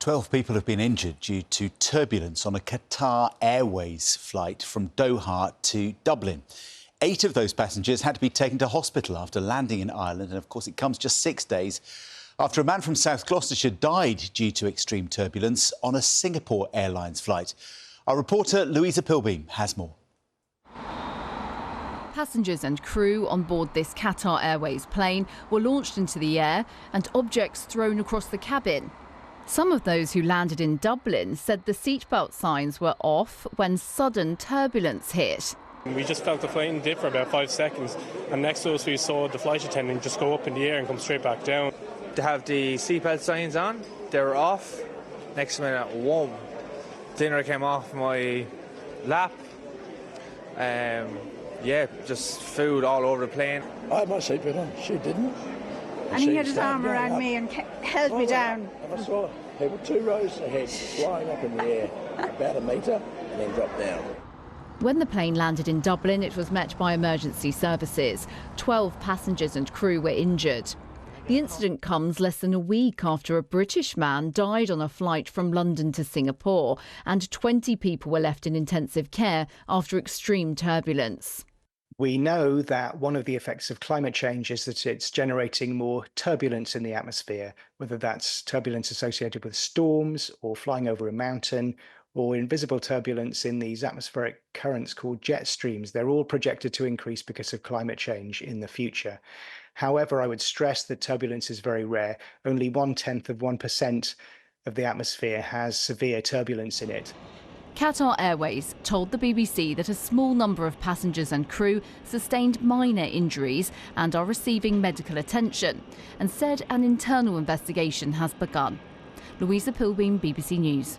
12 people have been injured due to turbulence on a Qatar Airways flight from Doha to Dublin. 8 of those passengers had to be taken to hospital after landing in Ireland, and of course it comes just 6 days after a man from South Gloucestershire died due to extreme turbulence on a Singapore Airlines flight. Our reporter Louisa Pilbeam has more. Passengers and crew on board this Qatar Airways plane were launched into the air and objects thrown across the cabin. Some of those who landed in Dublin said the seatbelt signs were off when sudden turbulence hit. We just felt the plane dip for about 5 seconds, and next to us we saw the flight attendant just go up in the air and come straight back down. To have the seatbelt signs on, they were off. Next minute, whoa, dinner came off my lap. Just food all over the plane. I had my seatbelt on, she didn't. And he had his arm around me and held me down. And I saw people 2 rows ahead flying up in the air about a metre and then drop down. When the plane landed in Dublin, it was met by emergency services. 12 passengers and crew were injured. The incident comes less than a week after a British man died on a flight from London to Singapore, and 20 people were left in intensive care after extreme turbulence. We know that one of the effects of climate change is that it's generating more turbulence in the atmosphere, whether that's turbulence associated with storms or flying over a mountain, or invisible turbulence in these atmospheric currents called jet streams. They're all projected to increase because of climate change in the future. However, I would stress that turbulence is very rare. Only 0.1% of the atmosphere has severe turbulence in it. Qatar Airways told the BBC that a small number of passengers and crew sustained minor injuries and are receiving medical attention, and said an internal investigation has begun. Louisa Pilbeam, BBC News.